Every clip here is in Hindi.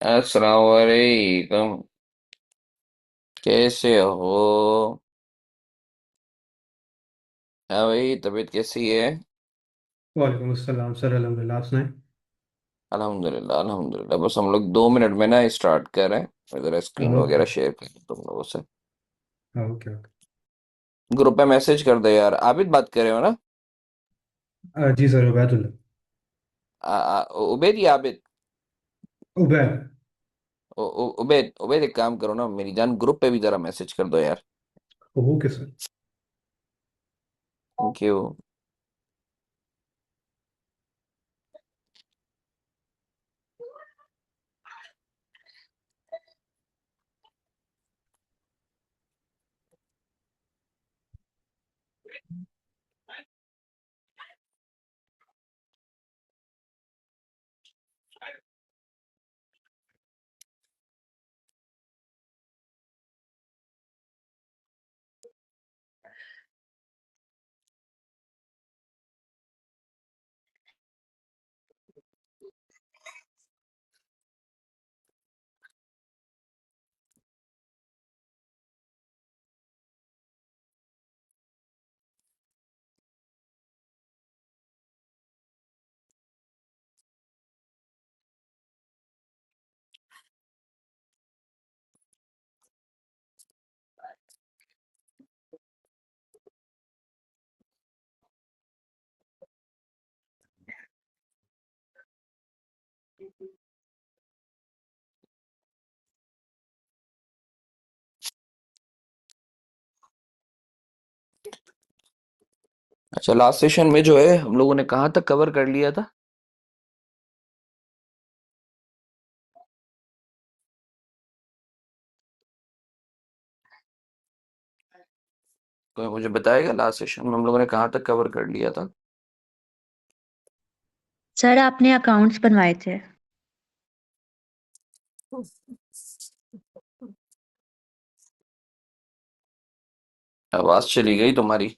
अस्सलाम वालेकुम। कैसे हो? हाँ भाई, तबीयत कैसी है? वालेकुम अस्सलाम सर। अल्हम्दुलिल्लाह, आप सुनाएं। अल्हम्दुलिल्लाह अल्हम्दुलिल्लाह। बस हम लोग 2 मिनट में ना स्टार्ट कर रहे हैं। ज़रा स्क्रीन ओके। वगैरह शेयर कर तुम लोगों से। Okay okay. ग्रुप पे मैसेज कर दो यार। आबिद बात कर रहे हो ना? जी सर, उबैदुल्ला। उबैद या आबिद? उबैद। उबैद उबैद, एक काम करो ना मेरी जान, ग्रुप पे भी जरा मैसेज कर दो यार। Okay sir. Thank you. अच्छा, लास्ट सेशन में जो है हम लोगों ने कहाँ तक कवर कर लिया था? कोई मुझे बताएगा लास्ट सेशन में हम लोगों ने कहाँ तक कवर कर लिया था? सर आपने अकाउंट्स बनवाए थे। आवाज चली गई तुम्हारी।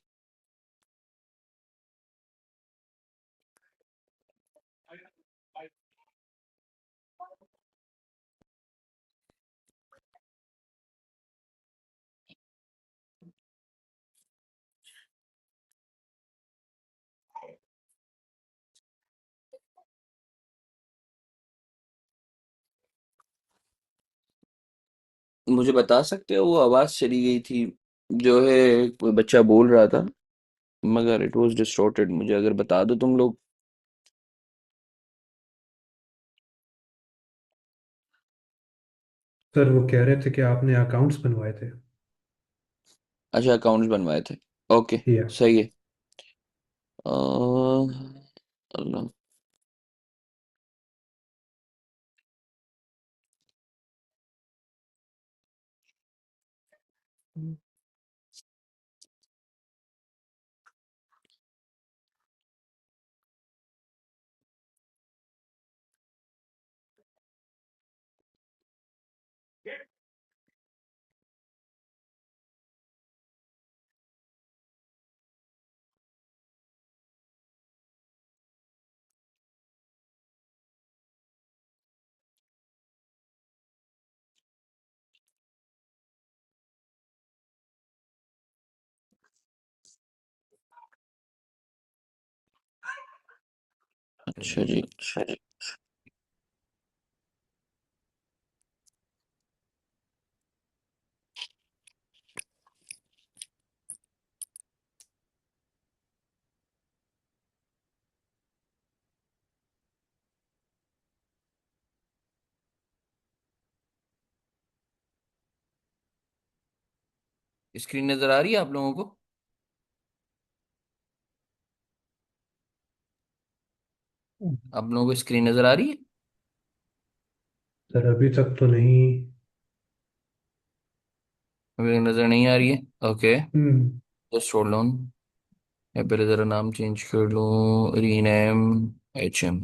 मुझे बता सकते हो वो आवाज चली गई थी जो है? कोई बच्चा बोल रहा था मगर इट वाज डिस्टॉर्टेड। मुझे अगर बता दो तुम लोग। सर वो कह रहे थे कि आपने अकाउंट्स बनवाए थे। अच्छा, अकाउंट्स बनवाए थे। ओके। या सही है। अल्लाह। अच्छा जी। स्क्रीन नजर आ रही है आप लोगों को? आप लोगों को स्क्रीन नजर आ रही है? सर, अभी तक तो नहीं। अभी नजर नहीं आ रही है। Okay. Hmm. Just hold on. या पहले जरा नाम चेंज कर लूं, रीनेम HM।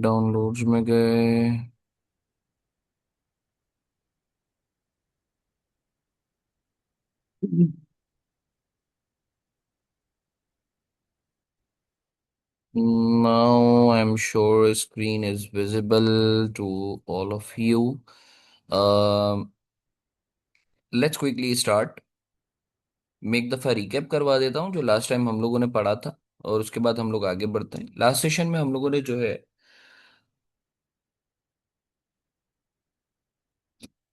डाउनलोड्स में गए। Now I'm sure screen is visible to all of you. Um, let's quickly start. मैं एक दफा रिकैप करवा देता हूँ जो लास्ट टाइम हम लोगों ने पढ़ा था, और उसके बाद हम लोग आगे बढ़ते हैं। लास्ट सेशन में हम लोगों ने जो है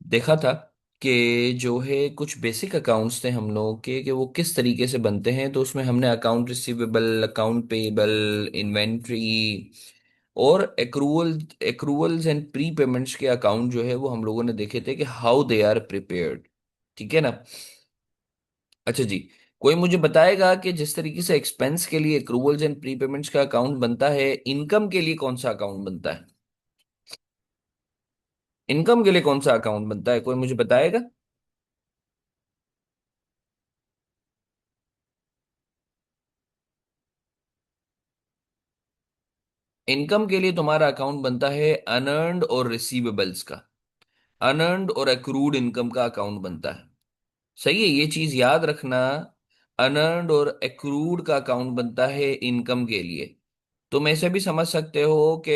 देखा था कि जो है कुछ बेसिक अकाउंट्स थे हम लोगों के, कि वो किस तरीके से बनते हैं। तो उसमें हमने account receivable, account payable, inventory और एक्रूवल्स एंड प्री पेमेंट्स के अकाउंट जो है वो हम लोगों ने देखे थे कि हाउ दे आर प्रिपेयर्ड। ठीक है ना? अच्छा जी। कोई मुझे बताएगा कि जिस तरीके से एक्सपेंस के लिए एक्रूवल्स एंड प्री पेमेंट्स का अकाउंट बनता है, इनकम के लिए कौन सा अकाउंट बनता है? इनकम के लिए कौन सा अकाउंट बनता है, कोई मुझे बताएगा? इनकम के लिए तुम्हारा अकाउंट बनता है अनअर्न्ड और रिसीवेबल्स का। अनअर्न्ड और एक्रूड इनकम का अकाउंट बनता है। सही है, ये चीज याद रखना। अनअर्न्ड और एक्रूड का अकाउंट बनता है इनकम के लिए। तुम ऐसे भी समझ सकते हो कि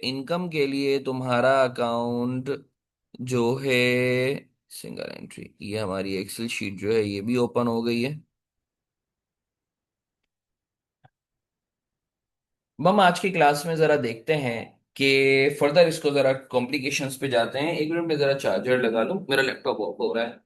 इनकम के लिए तुम्हारा अकाउंट जो है सिंगल एंट्री, ये हमारी एक्सेल शीट जो है ये भी ओपन हो गई है। अब हम आज की क्लास में जरा देखते हैं कि फर्दर इसको जरा कॉम्प्लिकेशंस पे जाते हैं। एक मिनट में जरा चार्जर लगा लूं, मेरा लैपटॉप ऑफ हो रहा है।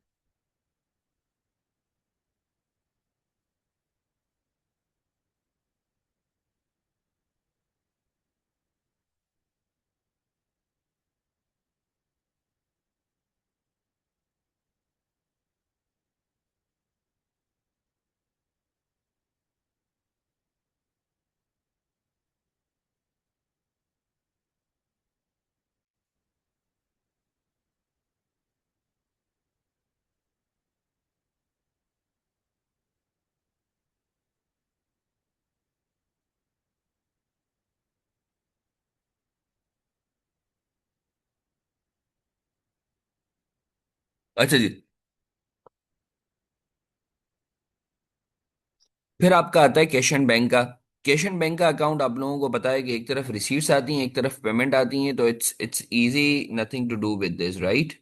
अच्छा जी। फिर आपका आता है कैश एंड बैंक का। कैश एंड बैंक का अकाउंट आप लोगों को पता है कि एक तरफ रिसीट्स आती हैं, एक तरफ पेमेंट आती हैं, तो it's easy, nothing to do with this, right?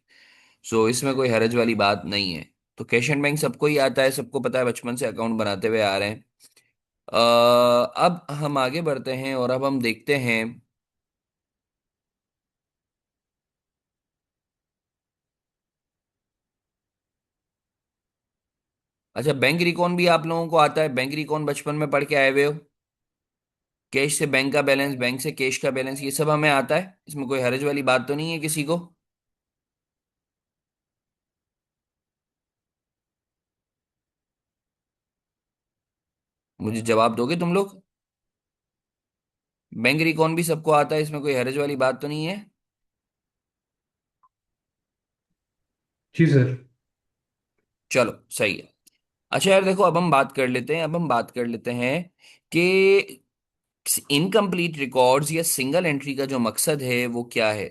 So इसमें कोई हरज वाली बात नहीं है। तो कैश एंड बैंक सबको ही आता है, सबको पता है, बचपन से अकाउंट बनाते हुए आ रहे हैं। अब हम आगे बढ़ते हैं और अब हम देखते हैं। अच्छा, बैंक रिकॉन भी आप लोगों को आता है? बैंक रिकॉन बचपन में पढ़ के आए हुए हो? कैश से बैंक का बैलेंस, बैंक से कैश का बैलेंस, ये सब हमें आता है, इसमें कोई हरज वाली बात तो नहीं है किसी को? मुझे जवाब दोगे तुम लोग? बैंक रिकॉन भी सबको आता है, इसमें कोई हरज वाली बात तो नहीं है? जी सर। चलो सही है। अच्छा यार देखो, अब हम बात कर लेते हैं, अब हम बात कर लेते हैं कि इनकम्प्लीट रिकॉर्ड्स या सिंगल एंट्री का जो मकसद है वो क्या है।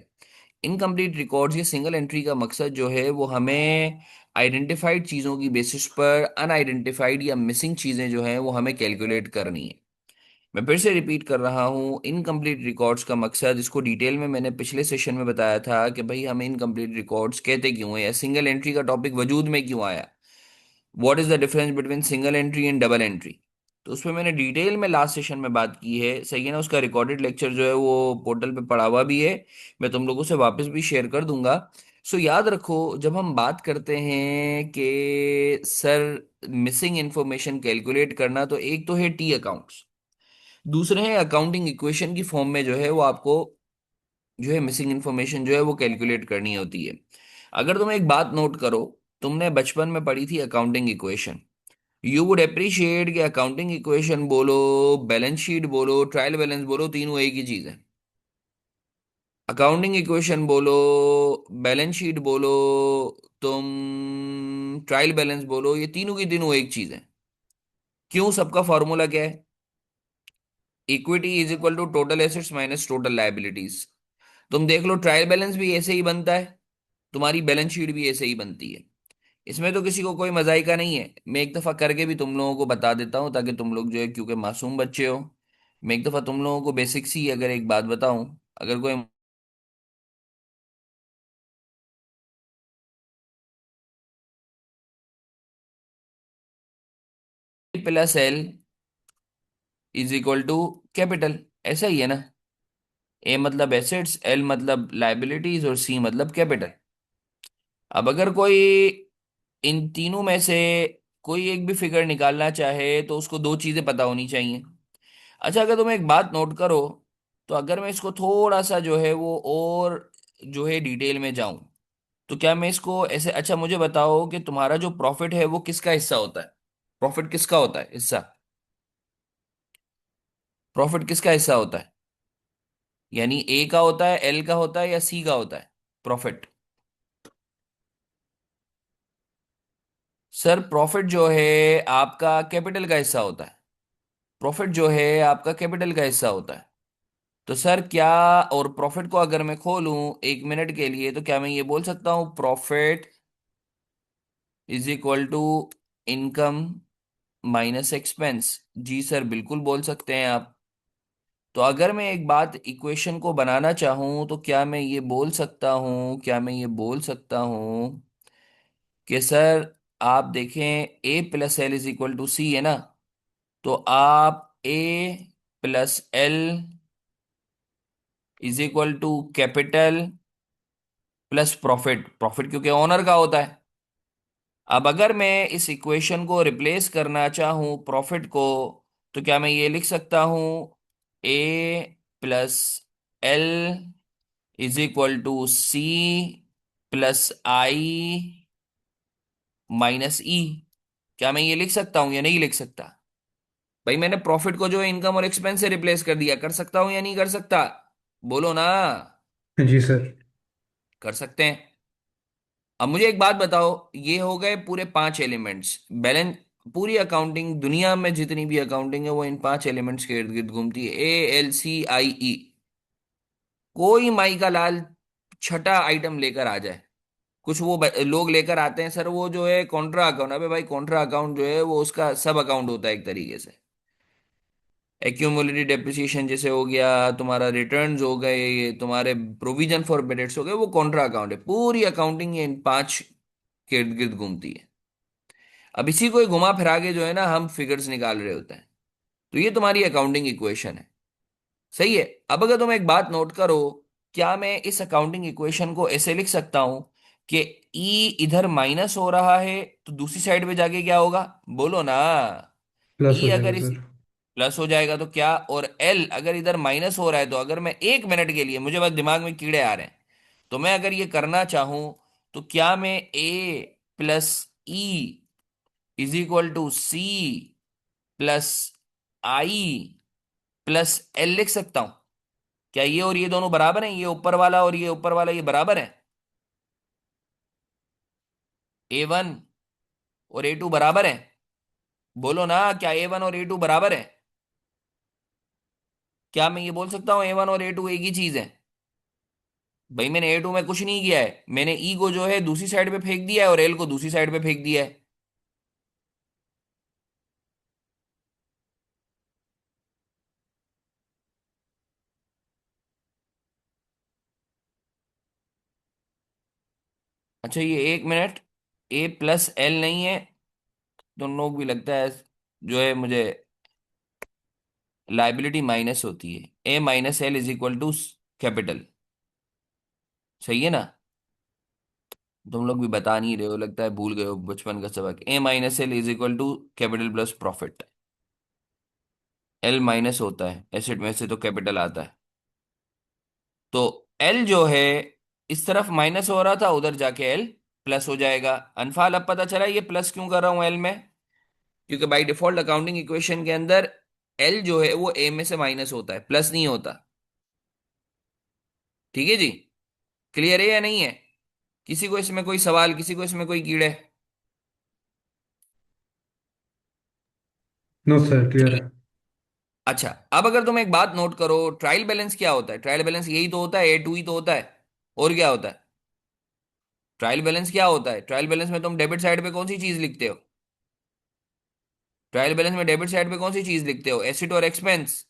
इनकम्प्लीट रिकॉर्ड्स या सिंगल एंट्री का मकसद जो है वो हमें आइडेंटिफाइड चीज़ों की बेसिस पर अनआइडेंटिफाइड या मिसिंग चीज़ें जो हैं वो हमें कैलकुलेट करनी है। मैं फिर से रिपीट कर रहा हूँ, इनकम्प्लीट रिकॉर्ड्स का मकसद, इसको डिटेल में मैंने पिछले सेशन में बताया था कि भाई हमें इनकम्प्लीट रिकॉर्ड्स कहते क्यों हैं, या सिंगल एंट्री का टॉपिक वजूद में क्यों आया। What is the difference between single entry and double entry. तो उसमें मैंने डिटेल में लास्ट सेशन में बात की है, सही है ना? उसका रिकॉर्डेड लेक्चर जो है वो पोर्टल पे पड़ा हुआ भी है, मैं तुम लोगों से वापस भी शेयर कर दूंगा। सो याद रखो, जब हम बात करते हैं कि सर मिसिंग इंफॉर्मेशन कैलकुलेट करना, तो एक तो है टी अकाउंट्स, दूसरे हैं अकाउंटिंग इक्वेशन की फॉर्म में जो है वो आपको जो है मिसिंग इंफॉर्मेशन जो है वो कैलकुलेट करनी होती है। अगर तुम एक बात नोट करो, तुमने बचपन में पढ़ी थी accounting equation. You would appreciate कि अकाउंटिंग इक्वेशन बोलो, बैलेंस शीट बोलो, ट्रायल बैलेंस बोलो, तीनों एक ही चीज है। अकाउंटिंग इक्वेशन बोलो, बैलेंस शीट बोलो, तुम ट्रायल बैलेंस बोलो, ये तीनों की तीनों एक चीज है। क्यों? सबका फॉर्मूला क्या है? Equity is equal to total assets minus total liabilities. तुम देख लो, ट्रायल बैलेंस भी ऐसे ही बनता है, तुम्हारी बैलेंस शीट भी ऐसे ही बनती है। इसमें तो किसी को कोई मजाई का नहीं है। मैं एक दफा करके भी तुम लोगों को बता देता हूँ, ताकि तुम लोग जो है, क्योंकि मासूम बच्चे हो। मैं एक दफा तुम लोगों को बेसिक सी अगर एक बात बताऊं, अगर कोई plus L is equal to capital, ऐसा ही है ना। ए मतलब एसेट्स, एल मतलब लाइबिलिटीज और सी मतलब कैपिटल। अब अगर कोई इन तीनों में से कोई एक भी फिगर निकालना चाहे तो उसको दो चीजें पता होनी चाहिए। अच्छा, अगर तुम एक बात नोट करो, तो अगर मैं इसको थोड़ा सा जो है वो और जो है डिटेल में जाऊं, तो क्या मैं इसको ऐसे, अच्छा मुझे बताओ कि तुम्हारा जो प्रॉफिट है वो किसका हिस्सा होता है? प्रॉफिट किसका होता है हिस्सा? प्रॉफिट किसका हिस्सा होता है? यानी ए का होता है, एल का होता है, या सी का होता है प्रॉफिट? सर प्रॉफिट जो है आपका कैपिटल का हिस्सा होता है। प्रॉफिट जो है आपका कैपिटल का हिस्सा होता है। तो सर क्या, और प्रॉफिट को अगर मैं खोलूं एक मिनट के लिए, तो क्या मैं ये बोल सकता हूं profit is equal to income minus expense? जी सर, बिल्कुल बोल सकते हैं आप। तो अगर मैं एक बात इक्वेशन को बनाना चाहूं, तो क्या मैं ये बोल सकता हूं, क्या मैं ये बोल सकता हूं कि सर आप देखें, A plus L is equal to C है ना, तो आप A plus L is equal to capital plus profit, profit क्योंकि ओनर का होता है। अब अगर मैं इस इक्वेशन को रिप्लेस करना चाहूं प्रॉफिट को, तो क्या मैं ये लिख सकता हूं A plus L is equal to C plus I minus E? क्या मैं ये लिख सकता हूं या नहीं लिख सकता? भाई मैंने प्रॉफिट को जो है इनकम और एक्सपेंस से रिप्लेस कर दिया, कर सकता हूं या नहीं कर सकता? बोलो ना। जी सर। कर सकते हैं। अब मुझे एक बात बताओ, ये हो गए पूरे पांच एलिमेंट्स बैलेंस। पूरी अकाउंटिंग दुनिया में जितनी भी अकाउंटिंग है वो इन पांच एलिमेंट्स के इर्द गिर्द घूमती है, ALCIE। कोई माई का लाल छठा आइटम लेकर आ जाए, कुछ वो लोग लेकर आते हैं सर, वो जो है कॉन्ट्रा अकाउंट। अबे भाई कॉन्ट्रा अकाउंट जो है वो उसका सब अकाउंट होता है एक तरीके से। एक्यूमुलेटेड डेप्रिसिएशन जैसे हो गया, तुम्हारा रिटर्न्स हो गए, ये तुम्हारे प्रोविजन फॉर बेडेट्स हो गए, वो कॉन्ट्रा अकाउंट है। पूरी अकाउंटिंग इन पांच के इर्द गिर्द घूमती है। अब इसी को ही घुमा फिरा के जो है ना हम फिगर्स निकाल रहे होते हैं। तो ये तुम्हारी अकाउंटिंग इक्वेशन है। सही है। अब अगर तुम एक बात नोट करो, क्या मैं इस अकाउंटिंग इक्वेशन को ऐसे लिख सकता हूं कि ई इधर माइनस हो रहा है, तो दूसरी साइड पे जाके क्या होगा? बोलो ना। प्लस ई हो अगर जाएगा इस सर। प्लस हो जाएगा तो क्या, और एल अगर इधर माइनस हो रहा है, तो अगर मैं एक मिनट के लिए, मुझे बस दिमाग में कीड़े आ रहे हैं, तो मैं अगर ये करना चाहूं, तो क्या मैं A plus E is equal to C plus I plus L लिख सकता हूं? क्या ये और ये दोनों बराबर हैं? ये ऊपर वाला और ये ऊपर वाला ये बराबर है? A1 और A2 बराबर है? बोलो ना, क्या A1 और A2 बराबर है? क्या मैं ये बोल सकता हूँ A1 और A2 एक ही चीज है? भाई मैंने A2 में कुछ नहीं किया है, मैंने ई को जो है दूसरी साइड पे फेंक दिया है और एल को दूसरी साइड पे फेंक दिया है। अच्छा ये एक मिनट, ए प्लस एल नहीं है, तुम लोग भी लगता है जो है मुझे लाइबिलिटी माइनस होती है। A minus L is equal to capital, सही है ना? तुम लोग भी बता नहीं रहे हो, लगता है भूल गए हो बचपन का सबक। A minus L is equal to capital plus profit. L minus होता है एसेट में से तो कैपिटल आता है। तो एल जो है इस तरफ माइनस हो रहा था, उधर जाके एल प्लस हो जाएगा। अनफाल अब पता चला ये प्लस क्यों कर रहा हूं एल में, क्योंकि बाय डिफॉल्ट अकाउंटिंग इक्वेशन के अंदर एल जो है वो ए में से माइनस होता है, प्लस नहीं होता। ठीक है जी? क्लियर है या नहीं है? किसी को इसमें कोई सवाल, किसी को इसमें कोई कीड़े? नो सर, क्लियर चलो। है। अच्छा, अब अगर तुम एक बात नोट करो, ट्रायल बैलेंस क्या होता है? ट्रायल बैलेंस यही तो होता है, A2 ही तो होता है। और क्या होता है? ट्रायल बैलेंस क्या होता है? ट्रायल बैलेंस में तुम डेबिट साइड पे कौन सी चीज लिखते हो? ट्रायल बैलेंस में डेबिट साइड पे कौन सी चीज लिखते हो? एसेट और एक्सपेंस।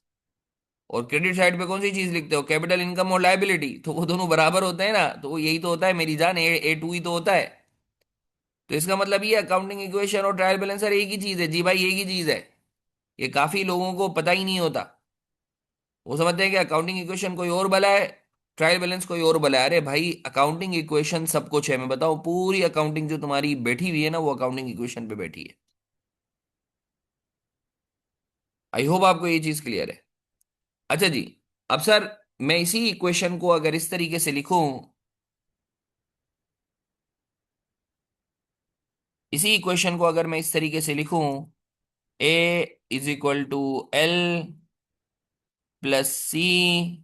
और क्रेडिट साइड पे कौन सी चीज लिखते हो? कैपिटल, इनकम और लायबिलिटी। तो वो दोनों बराबर होते हैं ना, तो वो यही तो होता है मेरी जान, ए टू ही तो होता है। तो इसका मतलब ये अकाउंटिंग इक्वेशन और ट्रायल बैलेंसर एक ही चीज है जी भाई, एक ही चीज है। ये काफी लोगों को पता ही नहीं होता। वो समझते हैं कि अकाउंटिंग इक्वेशन कोई और भला है, ट्रायल बैलेंस कोई और भला है। अरे भाई, अकाउंटिंग इक्वेशन सब कुछ है। मैं बताऊं, पूरी अकाउंटिंग जो तुम्हारी बैठी हुई है ना, वो अकाउंटिंग इक्वेशन पे बैठी है। आई होप आपको ये चीज क्लियर है। अच्छा जी। अब सर, मैं इसी इक्वेशन को अगर इस तरीके से लिखूं, इसी इक्वेशन को अगर मैं इस तरीके से लिखूं, A is equal to L plus C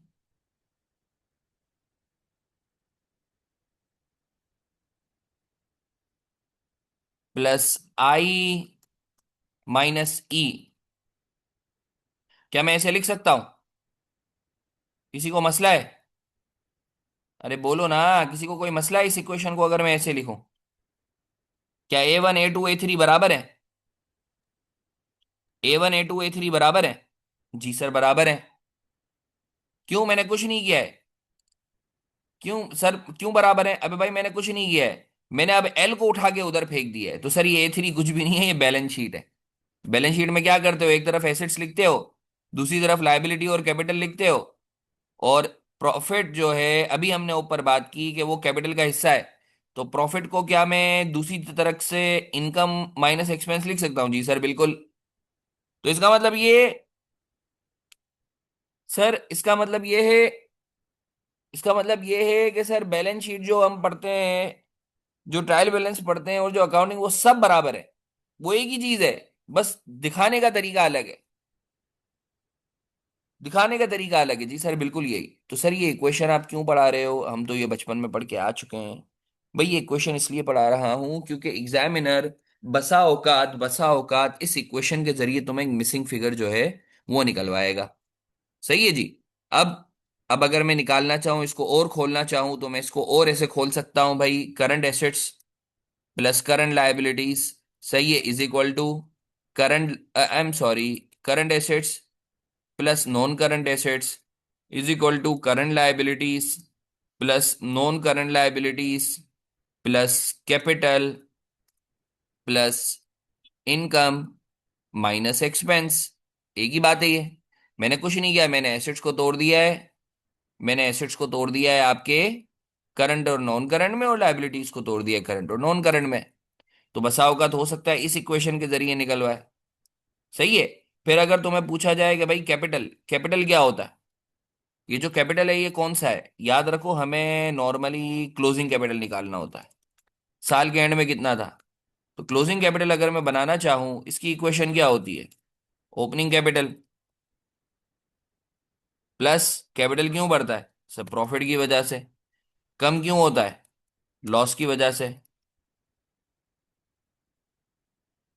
plus I minus E, क्या मैं ऐसे लिख सकता हूं? किसी को मसला है? अरे बोलो ना, किसी को कोई मसला है इस इक्वेशन को अगर मैं ऐसे लिखूं? क्या A1 A2 A3 बराबर है? A1 A2 A3 बराबर है? जी सर बराबर है। क्यों? मैंने कुछ नहीं किया है। क्यों सर, क्यों बराबर है? अबे भाई, मैंने कुछ नहीं किया है। मैंने अब एल को उठा के उधर फेंक दिया है, तो सर ये A3 कुछ भी नहीं है, ये बैलेंस शीट है। बैलेंस शीट में क्या करते हो? एक तरफ एसेट्स लिखते हो, दूसरी तरफ लायबिलिटी और कैपिटल लिखते हो। और प्रॉफिट जो है, अभी हमने ऊपर बात की कि वो कैपिटल का हिस्सा है। तो प्रॉफिट को क्या मैं दूसरी तरफ से इनकम माइनस एक्सपेंस लिख सकता हूँ? जी सर बिल्कुल। तो इसका मतलब ये, सर इसका मतलब ये है, इसका मतलब ये है कि सर बैलेंस शीट जो हम पढ़ते हैं, जो ट्रायल बैलेंस पढ़ते हैं और जो अकाउंटिंग, वो सब बराबर है। वो एक ही चीज है, बस दिखाने का तरीका अलग है। दिखाने का तरीका अलग है जी सर, बिल्कुल यही। तो सर ये इक्वेशन आप क्यों पढ़ा रहे हो? हम तो ये बचपन में पढ़ के आ चुके हैं। भाई ये इक्वेशन इसलिए पढ़ा रहा हूं क्योंकि एग्जामिनर बसा औकात इस इक्वेशन के जरिए तुम्हें एक मिसिंग फिगर जो है वो निकलवाएगा। सही है जी। अब अब अगर मैं निकालना चाहूं, इसको और खोलना चाहूं, तो मैं इसको और ऐसे खोल सकता हूं भाई, current assets plus current liabilities, सही है, is equal to current, I am sorry, current assets plus non current assets is equal to current liabilities plus non current liabilities plus capital plus income minus expense. एक ही बात है ये। मैंने कुछ नहीं किया, मैंने एसेट्स को तोड़ दिया है। मैंने एसेट्स को तोड़ दिया है आपके करंट और नॉन करंट में, और लायबिलिटीज को तोड़ दिया है करंट और नॉन करंट में। तो बसा औकात हो सकता है इस इक्वेशन के जरिए निकलवाए। सही है। फिर अगर तुम्हें पूछा जाए कि भाई कैपिटल, कैपिटल क्या होता है, ये जो कैपिटल है ये कौन सा है, याद रखो हमें नॉर्मली क्लोजिंग कैपिटल निकालना होता है। साल के एंड में कितना था। तो क्लोजिंग कैपिटल अगर मैं बनाना चाहूं, इसकी इक्वेशन क्या होती है? ओपनिंग कैपिटल प्लस, कैपिटल क्यों बढ़ता है? सब प्रॉफिट की वजह से। कम क्यों होता है? लॉस की वजह से।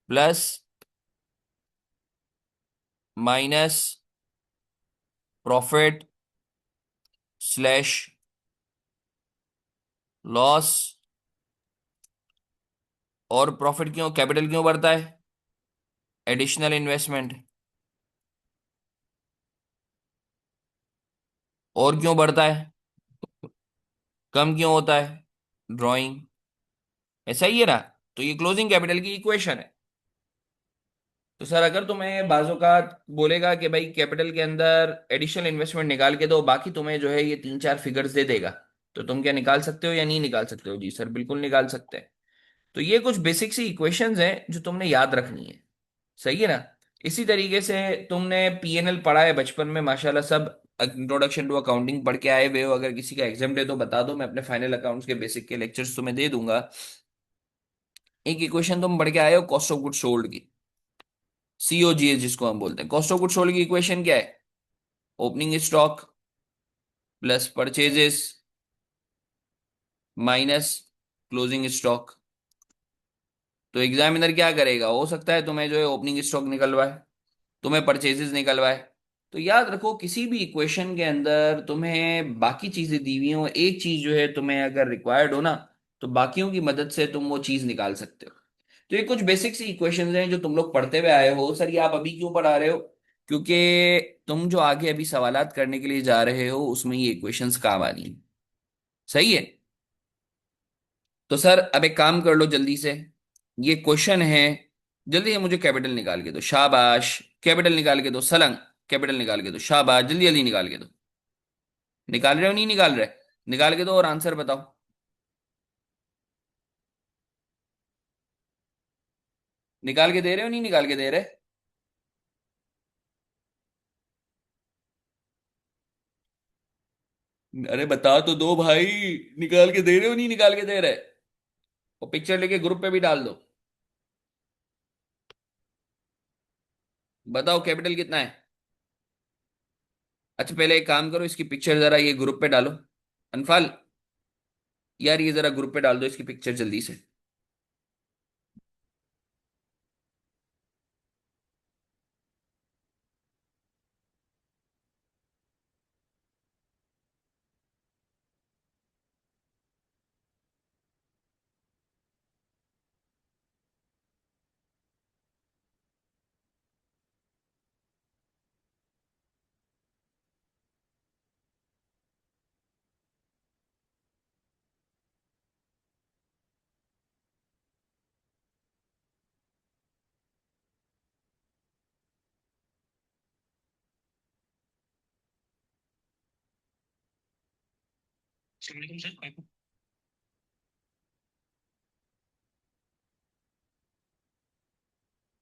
Plus minus profit slash loss. और प्रॉफिट क्यों, कैपिटल क्यों बढ़ता है? Additional investment. और क्यों बढ़ता है? कम क्यों होता है? ड्राइंग। ऐसा ही है ना। तो ये क्लोजिंग कैपिटल की इक्वेशन है। तो सर अगर तुम्हें बाज़-औक़ात बोलेगा कि भाई कैपिटल के अंदर एडिशनल इन्वेस्टमेंट निकाल के दो, बाकी तुम्हें जो है ये तीन चार फिगर्स दे देगा, तो तुम क्या निकाल सकते हो या नहीं निकाल सकते हो? जी सर बिल्कुल निकाल सकते हैं। तो ये कुछ बेसिक सी इक्वेशंस हैं जो तुमने याद रखनी है। सही है ना। इसी तरीके से तुमने पीएनएल पढ़ा है बचपन में माशाल्लाह सब। इंट्रोडक्शन टू अकाउंटिंग पढ़ के आए हुए हो। अगर किसी का एग्जाम दे तो बता दो, मैं अपने फाइनल अकाउंट्स के बेसिक के लेक्चर्स तुम्हें दे दूंगा। एक इक्वेशन तुम पढ़ के आए हो कॉस्ट ऑफ गुड सोल्ड की, सीओजीएस जिसको हम बोलते हैं। कॉस्ट ऑफ गुड सोल्ड की इक्वेशन क्या है? Opening stock plus purchases minus closing stock. तो एग्जामिनर क्या करेगा? हो सकता है तुम्हें जो है ओपनिंग स्टॉक निकलवाए, तुम्हें परचेजेस निकलवाए। तो याद रखो, किसी भी इक्वेशन के अंदर तुम्हें बाकी चीजें दी हुई हो, एक चीज जो है तुम्हें अगर रिक्वायर्ड हो ना, तो बाकियों की मदद से तुम वो चीज निकाल सकते हो। तो ये कुछ बेसिक सी इक्वेशंस हैं जो तुम लोग पढ़ते हुए आए हो। सर ये आप अभी क्यों पढ़ा रहे हो? क्योंकि तुम जो आगे अभी सवालात करने के लिए जा रहे हो उसमें ये इक्वेशंस काम आनी है। सही है। तो सर अब एक काम कर लो जल्दी से। ये क्वेश्चन है, जल्दी से मुझे कैपिटल निकाल के दो, शाबाश। कैपिटल निकाल के दो सलंग। कैपिटल निकाल के दो, शाबाश, जल्दी जल्दी निकाल के दो। निकाल रहे हो नहीं निकाल रहे? निकाल के दो और आंसर बताओ। निकाल के दे रहे हो नहीं निकाल के दे रहे? अरे बता तो दो भाई। निकाल के दे रहे हो नहीं निकाल के दे रहे? और पिक्चर लेके ग्रुप पे भी डाल दो। बताओ कैपिटल कितना है? अच्छा पहले एक काम करो, इसकी पिक्चर जरा ये ग्रुप पे डालो। अनफाल, यार ये जरा ग्रुप पे डाल दो इसकी पिक्चर जल्दी से।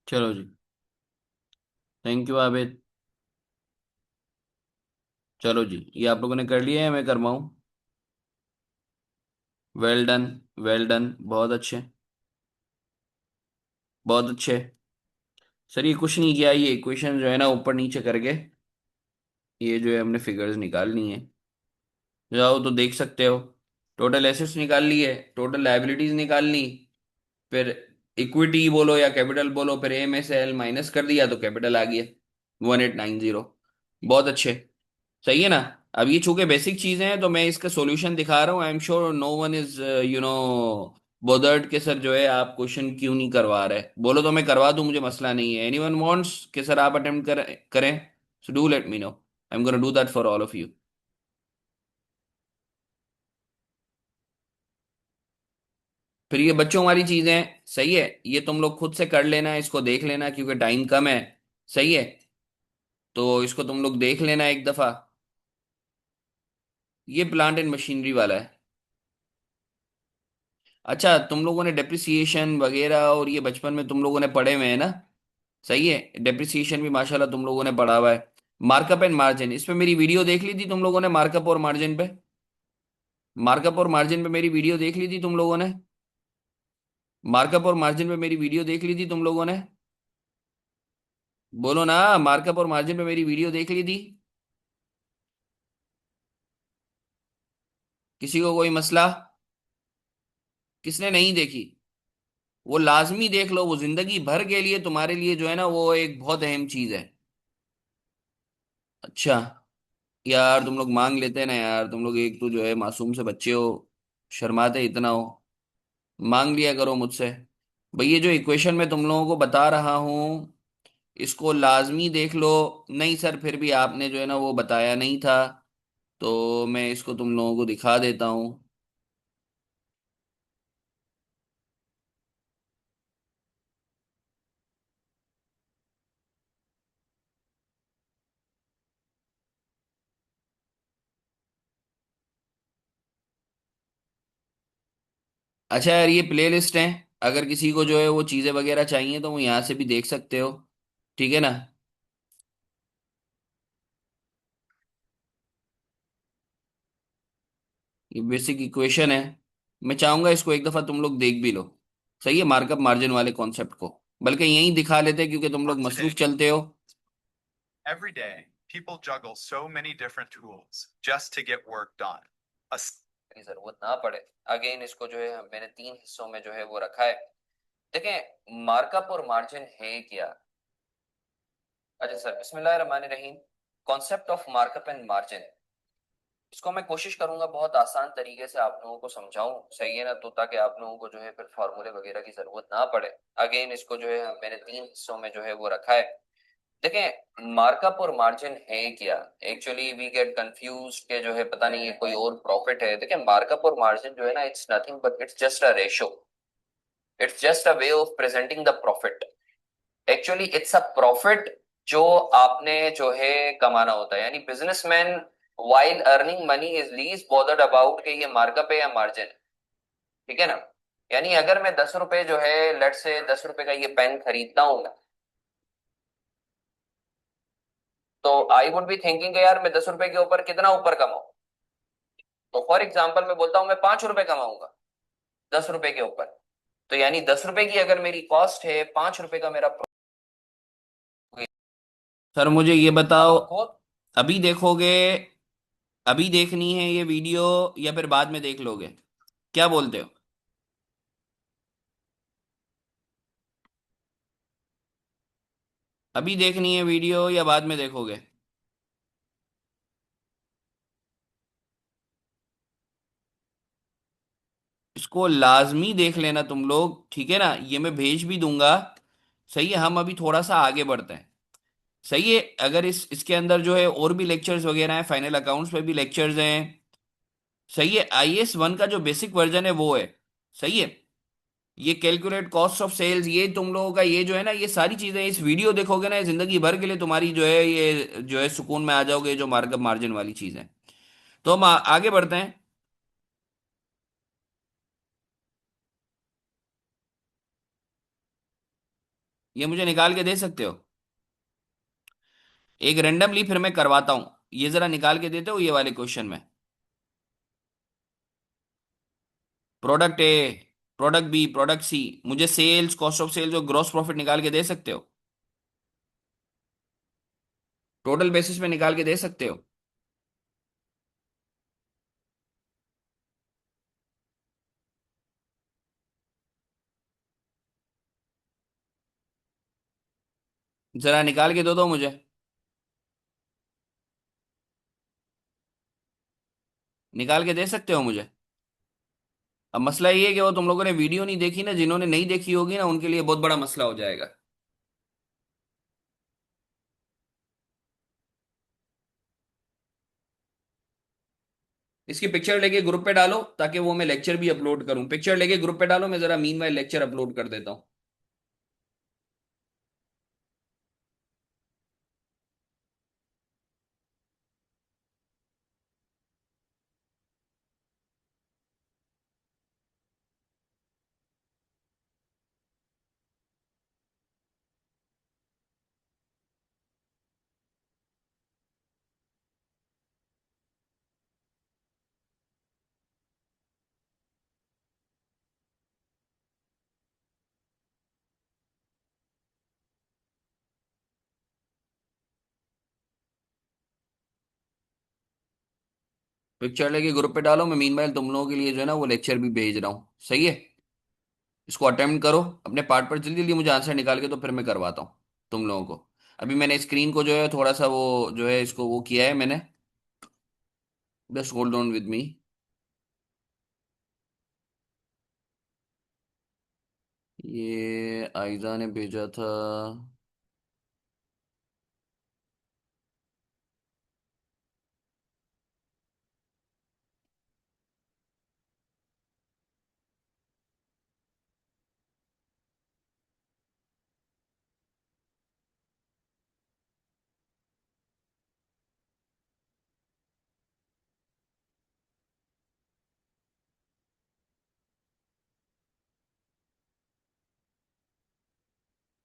चलो जी। Thank you Abid. चलो जी, ये आप लोगों ने कर लिया है, मैं करवाऊँ? Well done. वेल डन, बहुत अच्छे। बहुत अच्छे। सर ये कुछ नहीं किया, ये इक्वेशन जो है ना ऊपर नीचे करके ये जो है हमने फिगर्स निकालनी है। जाओ तो देख सकते हो। टोटल एसेट्स निकाल ली है, टोटल लायबिलिटीज निकाल ली, फिर इक्विटी बोलो या कैपिटल बोलो, फिर ए में से एल माइनस कर दिया तो कैपिटल आ गया 1890। बहुत अच्छे। सही है ना? अब ये चूंकि बेसिक चीजें हैं तो मैं इसका सॉल्यूशन दिखा रहा हूँ। I am sure no one is bothered के सर जो है आप क्वेश्चन क्यों नहीं करवा रहे। बोलो तो मैं करवा दूं, मुझे मसला नहीं है। एनीवन वांट्स कि सर आप अटेम्प्ट करें, so do let me know, I am gonna do that for all of you. फिर ये बच्चों वाली चीजें सही है, ये तुम लोग खुद से कर लेना, इसको देख लेना क्योंकि टाइम कम है। सही है, तो इसको तुम लोग देख लेना एक दफा। ये प्लांट एंड मशीनरी वाला है। अच्छा तुम लोगों ने डेप्रिसिएशन वगैरह और ये बचपन में तुम लोगों ने पढ़े हुए हैं ना? सही है, डेप्रिसिएशन भी माशाल्लाह तुम लोगों ने पढ़ा हुआ है। मार्कअप एंड मार्जिन, इस पे मेरी वीडियो देख ली थी तुम लोगों ने? मार्कअप और मार्जिन पे, मार्कअप और मार्जिन पे मेरी वीडियो देख ली थी तुम लोगों ने? मार्कअप और मार्जिन पे मेरी वीडियो देख ली थी तुम लोगों ने? बोलो ना, मार्कअप और मार्जिन पे मेरी वीडियो देख ली थी? किसी को कोई मसला? किसने नहीं देखी? वो लाजमी देख लो, वो जिंदगी भर के लिए तुम्हारे लिए जो है ना वो एक बहुत अहम चीज है। अच्छा, यार तुम लोग मांग लेते हैं ना यार, तुम लोग एक तो जो है मासूम से बच्चे हो, शर्माते इतना हो। मांग लिया करो मुझसे। भाई ये जो इक्वेशन मैं तुम लोगों को बता रहा हूँ इसको लाजमी देख लो। नहीं सर फिर भी आपने जो है ना वो बताया नहीं था, तो मैं इसको तुम लोगों को दिखा देता हूँ। अच्छा यार ये प्ले लिस्ट है, अगर किसी को जो है वो चीज़ें वगैरह चाहिए तो वो यहाँ से भी देख सकते हो। ठीक है ना? ये बेसिक इक्वेशन है, मैं चाहूंगा इसको एक दफा तुम लोग देख भी लो। सही है, मार्कअप मार्जिन वाले कॉन्सेप्ट को बल्कि यहीं दिखा लेते क्योंकि तुम लोग मसरूफ चलते हो। Every day, people juggle so many different tools just to get work done. A की जरूरत ना पड़े। अगेन इसको जो है मैंने तीन हिस्सों में जो है वो रखा है। देखें मार्कअप और मार्जिन है क्या। अच्छा सर, बिस्मिल्लाहिर्रहमानिर्रहीम। Concept of markup and margin इसको मैं कोशिश करूंगा बहुत आसान तरीके से आप लोगों को समझाऊं, सही है ना, तो ताकि आप लोगों को जो है फिर फॉर्मूले वगैरह की जरूरत ना पड़े। अगेन इसको जो है मैंने 3 हिस्सों में जो है वो रखा है। देखें, मार्कअप और मार्जिन है क्या? एक्चुअली वी गेट कंफ्यूज के जो है पता नहीं ये कोई और प्रॉफिट है। देखें, मार्कअप और मार्जिन जो है ना, it's nothing but it's just a ratio, it's just a way of presenting the profit. Actually it's a profit जो आपने जो है कमाना होता है। यानी businessman while earning money is least bothered about कि ये मार्कअप है या मार्जिन है। ठीक है ना? यानी अगर मैं 10 रुपए जो है, लेट से 10 रुपए का ये पेन खरीदता हूं मैं, तो आई वुड बी थिंकिंग यार मैं 10 रुपए के ऊपर कितना ऊपर कमाऊं। तो फॉर एग्जाम्पल मैं बोलता हूं मैं 5 रुपए कमाऊंगा 10 रुपए के ऊपर। तो यानी 10 रुपए की अगर मेरी कॉस्ट है, 5 रुपए का मेरा profit। सर मुझे ये बताओ, अभी देखोगे, अभी देखनी है ये वीडियो या फिर बाद में देख लोगे? क्या बोलते हो? अभी देखनी है वीडियो या बाद में देखोगे? इसको लाजमी देख लेना तुम लोग, ठीक है ना? ये मैं भेज भी दूंगा। सही है, हम अभी थोड़ा सा आगे बढ़ते हैं। सही है, अगर इसके अंदर जो है और भी लेक्चर्स वगैरह हैं, फाइनल अकाउंट्स पे भी लेक्चर्स हैं। सही है, IAS 1 का जो बेसिक वर्जन है वो है। सही है, ये कैलकुलेट कॉस्ट ऑफ सेल्स, ये तुम लोगों का ये जो है ना, ये सारी चीजें इस वीडियो देखोगे ना, ये जिंदगी भर के लिए तुम्हारी जो है ये जो है सुकून में आ जाओगे, जो मार्कअप मार्जिन वाली चीज है। तो हम आगे बढ़ते हैं। ये मुझे निकाल के दे सकते हो? एक रेंडमली फिर मैं करवाता हूं। ये जरा निकाल के देते हो ये वाले क्वेश्चन में। Product A, product B, product C, मुझे सेल्स, कॉस्ट ऑफ सेल्स और ग्रॉस प्रॉफिट निकाल के दे सकते हो? टोटल बेसिस पे निकाल के दे सकते हो? जरा निकाल के दो मुझे। निकाल के दे सकते हो मुझे? अब मसला ये है कि वो तुम लोगों ने वीडियो नहीं देखी ना, जिन्होंने नहीं देखी होगी ना उनके लिए बहुत बड़ा मसला हो जाएगा। इसकी पिक्चर लेके ग्रुप पे डालो ताकि वो मैं लेक्चर भी अपलोड करूं। पिक्चर लेके ग्रुप पे डालो, मैं जरा मीनवाइल लेक्चर अपलोड कर देता हूं। पिक्चर लेके ग्रुप पे डालो, मैं मीनवाइल तुम लोगों के लिए जो है ना वो लेक्चर भी भेज रहा हूँ। सही है, इसको अटेम्प्ट करो अपने पार्ट पर, जल्दी जल्दी मुझे आंसर निकाल के, तो फिर मैं करवाता हूँ तुम लोगों को। अभी मैंने स्क्रीन को जो है थोड़ा सा वो जो है इसको वो किया है मैंने। Just hold on with me. ये आयजा ने भेजा था।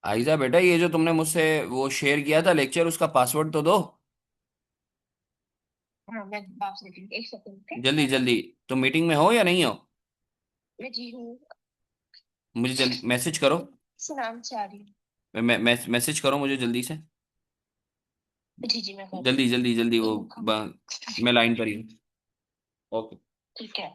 आयजा बेटा, ये जो तुमने मुझसे वो शेयर किया था लेक्चर, उसका पासवर्ड तो दो। हाँ मैं वापस देती हूँ, एक सेकंड पे। जल्दी जल्दी। तुम मीटिंग में हो या नहीं हो? मैं जी हूँ। मुझे जल्दी मैसेज करो। सुनाम चाह रही हूँ। मैसेज करो मुझे जल्दी से। जी जी मैं कर रही जल्दी जल्दी जल्दी वो हूँ। मैं लाइन पर ही हूँ। ओके। ठीक है।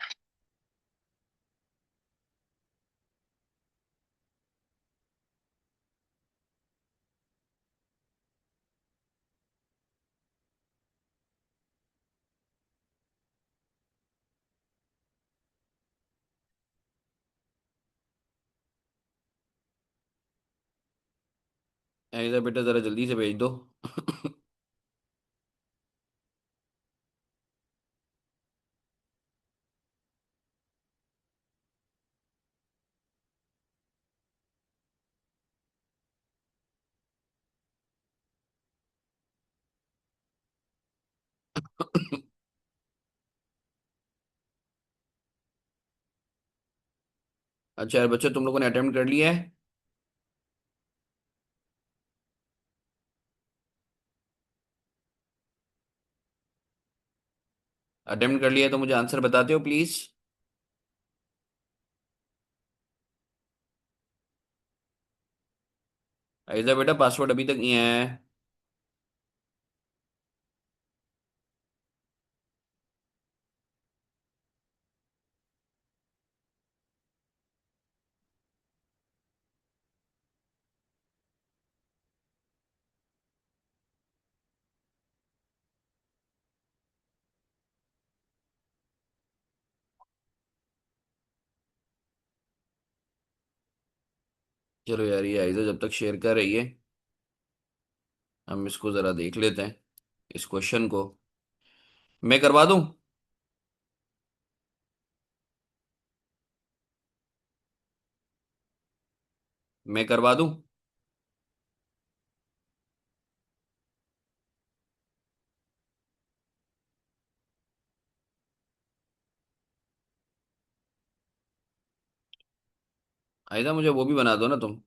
ऐसा बेटा जरा जल्दी से भेज दो। अच्छा यार बच्चों, तुम लोगों ने अटेम्प्ट कर लिया है? अटेम्प्ट कर लिया है तो मुझे आंसर बताते हो प्लीज। ऐसा बेटा पासवर्ड अभी तक नहीं आया है। चलो यार, ये आइजा जब तक शेयर कर रही है, हम इसको जरा देख लेते हैं, इस क्वेश्चन को। मैं करवा दूं? मैं करवा दूं? आइजा मुझे वो भी बना दो ना तुम।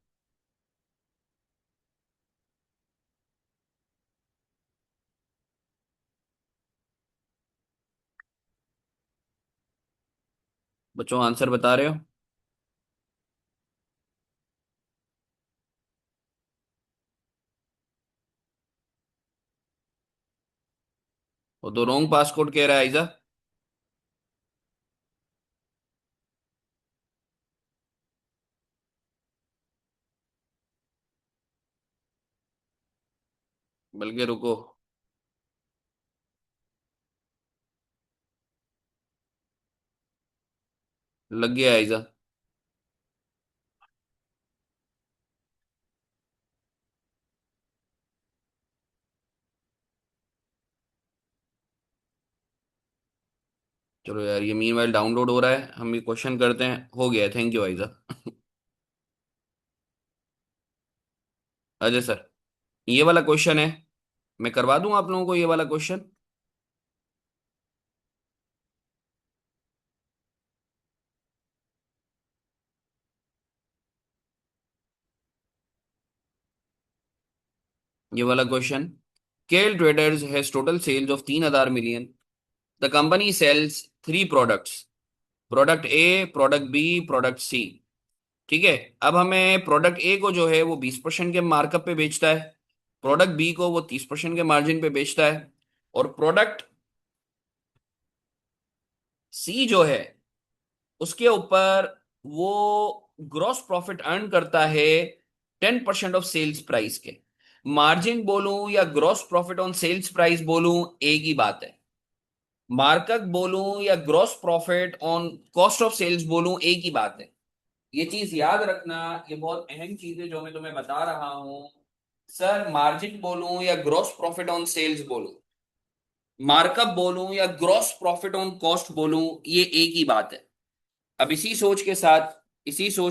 बच्चों आंसर बता रहे हो? वो तो रॉन्ग पासकोड कह रहा है आइजा। बल्कि रुको, लग गया आइजा। चलो यार, ये मीनवाइल डाउनलोड हो रहा है, हम ये क्वेश्चन करते हैं। हो गया, थैंक यू आइजा। अजय सर, ये वाला क्वेश्चन है, मैं करवा दूं आप लोगों को ये वाला क्वेश्चन। ये वाला question, Kale traders has total sales of 3,000 million. The company sells three products, product A, product B, product C. ठीक है। अब हमें प्रोडक्ट ए को जो है वो 20% के मार्कअप पे बेचता है, प्रोडक्ट बी को वो 30% के मार्जिन पे बेचता है, और प्रोडक्ट सी जो है उसके ऊपर वो ग्रॉस प्रॉफिट अर्न करता है 10% ऑफ सेल्स प्राइस के। मार्जिन बोलूं या gross profit on sales price बोलूं, एक ही बात है। मार्कअप बोलूं या gross profit on cost of sales बोलूं, एक ही बात है। ये चीज याद रखना, ये बहुत अहम चीज है जो मैं तुम्हें बता रहा हूं। सर मार्जिन बोलूं या ग्रॉस प्रॉफिट ऑन सेल्स बोलूं, मार्कअप बोलूं या ग्रॉस प्रॉफिट ऑन कॉस्ट बोलूं, ये एक ही बात है। अब इसी सोच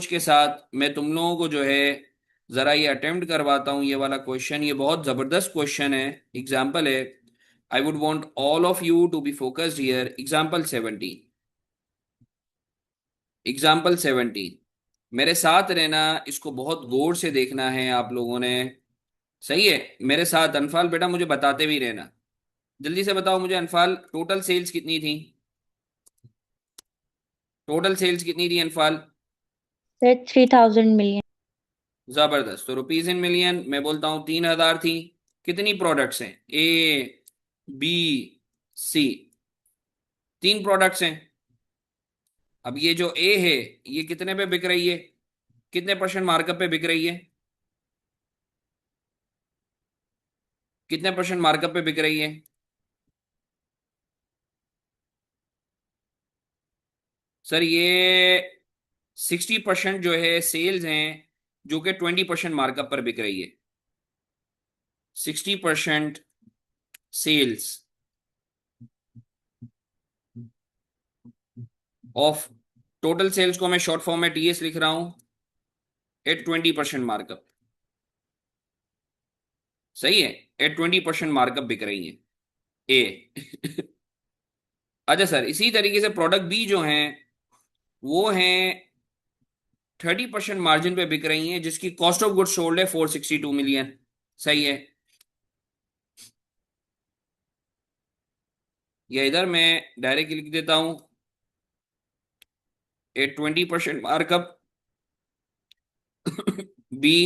के साथ मैं तुम लोगों को जो है जरा ये अटेम्प्ट करवाता हूं, ये वाला क्वेश्चन। ये बहुत जबरदस्त क्वेश्चन है, एग्जाम्पल है। I would want all of you to be focused here. Example 17 मेरे साथ रहना, इसको बहुत गौर से देखना है आप लोगों ने। सही है, मेरे साथ अनफाल बेटा मुझे बताते भी रहना। जल्दी से बताओ मुझे अनफाल, टोटल सेल्स कितनी थी? टोटल सेल्स कितनी थी अनफाल? Sir 3,000 million. जबरदस्त। तो रुपीज इन मिलियन मैं बोलता हूं 3,000 थी। कितनी प्रोडक्ट्स हैं? ए, बी, सी, तीन प्रोडक्ट्स हैं। अब ये जो ए है, ये कितने पे बिक रही है? कितने परसेंट मार्कअप पे बिक रही है? कितने परसेंट मार्कअप पे बिक रही है? सर ये 60% जो है सेल्स हैं, जो कि 20% मार्कअप पर बिक रही है। 60% सेल्स ऑफ टोटल सेल्स को मैं शॉर्ट फॉर्म में टीएस लिख रहा हूं एट 20% मार्कअप। सही है, एट 20% मार्कअप बिक रही है ए। अच्छा सर, इसी तरीके से प्रोडक्ट बी जो है वो है 30% मार्जिन पे बिक रही है, जिसकी कॉस्ट ऑफ गुड्स सोल्ड है 462 मिलियन। सही है, या इधर मैं डायरेक्ट लिख देता हूं एट 20% मार्कअप। बी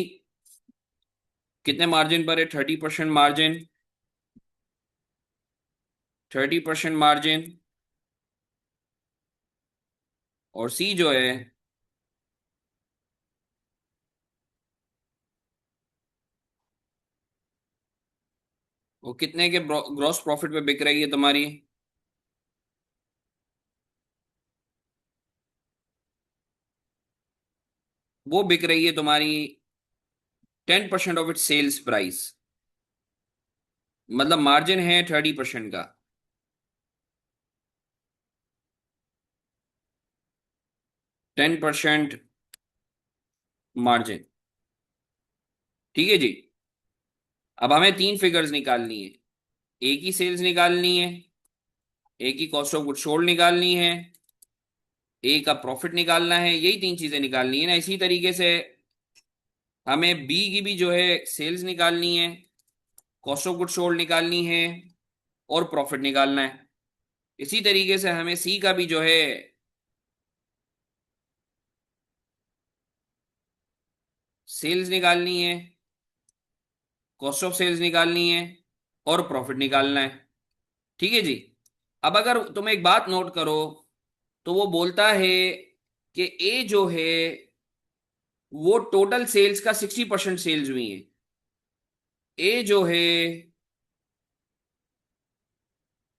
कितने मार्जिन पर है? 30% मार्जिन, 30% मार्जिन। और सी जो है वो कितने के ग्रॉस प्रॉफिट पे बिक रही है तुम्हारी? वो बिक रही है तुम्हारी 10% ऑफ इट्स सेल्स प्राइस, मतलब मार्जिन है 30% का। 10% मार्जिन, ठीक है जी। अब हमें तीन फिगर्स निकालनी है, ए की सेल्स निकालनी है, ए की कॉस्ट ऑफ गुड्स सोल्ड निकालनी है, ए का प्रॉफिट निकालना है। यही तीन चीजें निकालनी है ना। इसी तरीके से हमें बी की भी जो है सेल्स निकालनी है, कॉस्ट ऑफ गुड्स सोल्ड निकालनी है और प्रॉफिट निकालना है। इसी तरीके से हमें सी का भी जो है सेल्स निकालनी है, कॉस्ट ऑफ सेल्स निकालनी है और प्रॉफिट निकालना है। ठीक है जी। अब अगर तुम एक बात नोट करो तो वो बोलता है कि ए जो है वो टोटल सेल्स का 60% सेल्स हुई है। ए जो है,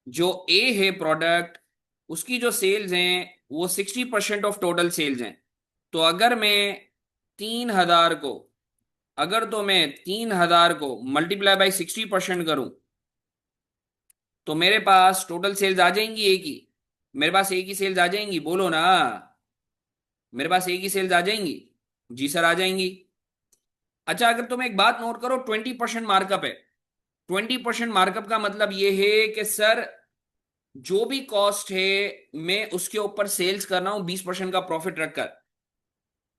जो ए है प्रोडक्ट, उसकी जो सेल्स हैं वो 60% ऑफ टोटल सेल्स हैं। तो अगर मैं 3,000 को, अगर तो मैं 3,000 को मल्टीप्लाई बाई 60% करूं तो मेरे पास टोटल सेल्स आ जाएंगी ए की। मेरे पास ए की सेल्स आ जाएंगी, बोलो ना। मेरे पास ए की सेल्स आ जाएंगी। जी सर, आ जाएंगी। अच्छा, अगर तुम एक बात नोट करो, 20% मार्कअप है। 20% मार्कअप का मतलब ये है कि सर जो भी कॉस्ट है मैं उसके ऊपर सेल्स कर रहा हूं 20% का प्रॉफिट रखकर।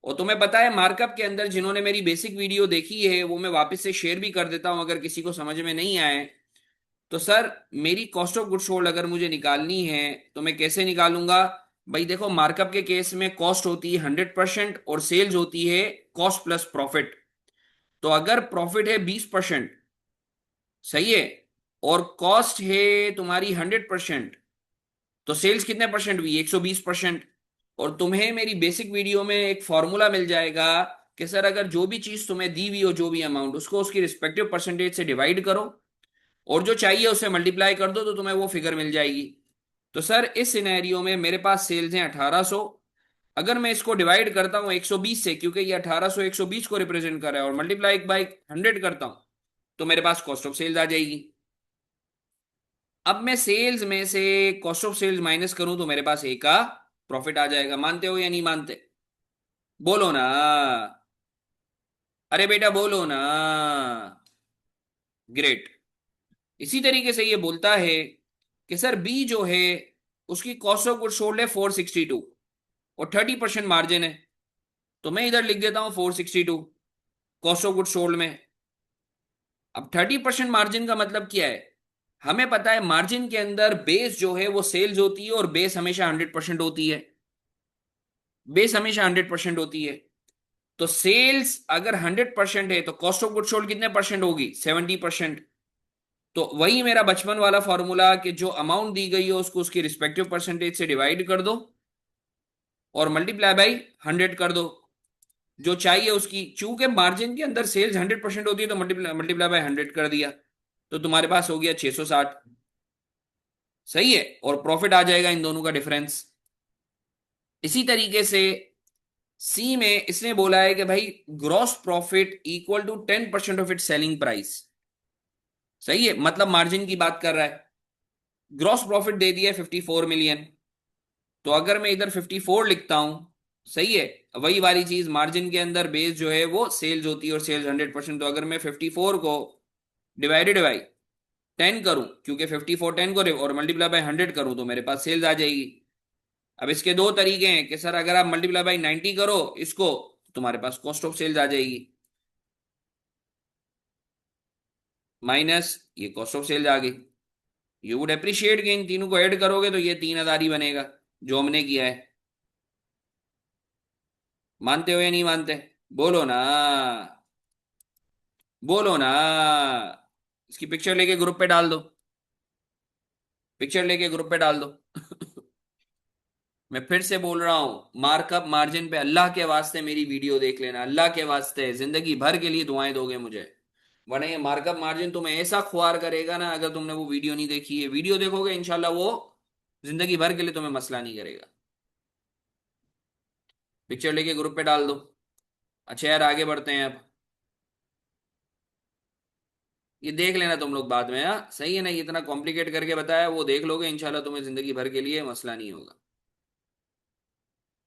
और तुम्हें पता है मार्कअप के अंदर जिन्होंने मेरी बेसिक वीडियो देखी है वो मैं वापस से शेयर भी कर देता हूं अगर किसी को समझ में नहीं आए। तो सर मेरी कॉस्ट ऑफ गुड्स सोल्ड अगर मुझे निकालनी है तो मैं कैसे निकालूंगा? भाई देखो, मार्कअप के केस में कॉस्ट होती है 100% और सेल्स होती है कॉस्ट प्लस प्रॉफिट। तो अगर प्रॉफिट है 20%, सही है, और कॉस्ट है तुम्हारी 100%, तो सेल्स कितने परसेंट हुई? 120%। और तुम्हें मेरी बेसिक वीडियो में एक फॉर्मूला मिल जाएगा कि सर अगर जो भी चीज तुम्हें दी हुई हो, जो भी अमाउंट, उसको उसकी रिस्पेक्टिव परसेंटेज से डिवाइड करो और जो चाहिए उसे मल्टीप्लाई कर दो तो तुम्हें वो फिगर मिल जाएगी। तो सर इस सिनेरियो में मेरे पास सेल्स हैं 1800। अगर मैं इसको डिवाइड करता हूं 120 से, क्योंकि ये 1800 120 को रिप्रेजेंट कर रहा है, और मल्टीप्लाई बाई 100 करता हूं तो मेरे पास कॉस्ट ऑफ सेल्स आ जाएगी। अब मैं सेल्स में से कॉस्ट ऑफ सेल्स माइनस करूं तो मेरे पास ए का प्रॉफिट आ जाएगा। मानते हो या नहीं मानते? बोलो ना, अरे बेटा बोलो ना। ग्रेट। इसी तरीके से ये बोलता है कि सर बी जो है उसकी कॉस्ट ऑफ गुड्स सोल्ड है 462 और 30% मार्जिन है। तो मैं इधर लिख देता हूं 462 कॉस्ट ऑफ गुड्स सोल्ड में। अब 30% मार्जिन का मतलब क्या है? हमें पता है मार्जिन के अंदर बेस जो है वो सेल्स होती है और बेस हमेशा 100% होती है। बेस हमेशा 100% होती है। तो सेल्स अगर 100% है तो कॉस्ट ऑफ गुड्स सोल्ड कितने परसेंट होगी? 70%। तो वही मेरा बचपन वाला फॉर्मूला कि जो अमाउंट दी गई है उसको उसकी रिस्पेक्टिव परसेंटेज से डिवाइड कर दो और मल्टीप्लाई बाई 100 कर दो। जो चाहिए उसकी, चूंकि मार्जिन के अंदर सेल्स 100% होती है तो मल्टीप्लाई बाई 100 कर दिया तो तुम्हारे पास हो गया 660। सही है, और प्रॉफिट आ जाएगा इन दोनों का डिफरेंस। इसी तरीके से सी में इसने बोला है कि भाई gross profit equal to 10% of it selling price. सही है, मतलब मार्जिन की बात कर रहा है। ग्रॉस प्रॉफिट दे दिया 54 मिलियन, तो अगर मैं इधर 54 लिखता हूं, सही है, वही वाली चीज मार्जिन के अंदर बेस जो है वो सेल्स होती है, और सेल्स 100%, तो अगर मैं 54 को डिवाइडेड बाई 10 करूं, क्योंकि 54 10 को और मल्टीप्लाई बाय 100 करूं, तो मेरे पास सेल्स आ जाएगी। अब इसके दो तरीके हैं कि सर अगर आप मल्टीप्लाई बाई 90 करो इसको, तो तुम्हारे पास कॉस्ट ऑफ सेल्स आ जाएगी, माइनस ये कॉस्ट ऑफ सेल्स आ गई। यू वुड अप्रिशिएट कि इन तीनों को ऐड करोगे तो ये 3,000 ही बनेगा, जो हमने किया है। मानते हो या नहीं मानते? बोलो ना, बोलो ना। इसकी पिक्चर लेके ग्रुप पे डाल दो, पिक्चर लेके ग्रुप पे डाल दो। मैं फिर से बोल रहा हूं, मार्कअप मार्जिन पे अल्लाह के वास्ते मेरी वीडियो देख लेना, अल्लाह के वास्ते जिंदगी भर के लिए दुआएं दोगे मुझे, वरना ये मार्कअप मार्जिन तुम्हें ऐसा खुआर करेगा ना, अगर तुमने वो वीडियो नहीं देखी है। वीडियो देखोगे इंशाल्लाह वो जिंदगी भर के लिए तुम्हें मसला नहीं करेगा। पिक्चर लेके ग्रुप पे डाल दो। अच्छा यार, आगे बढ़ते हैं अब। ये देख लेना तुम लोग बाद में, हाँ सही है ना, ये इतना कॉम्प्लिकेट करके बताया, वो देख लोगे इंशाल्लाह, तुम्हें जिंदगी भर के लिए मसला नहीं होगा।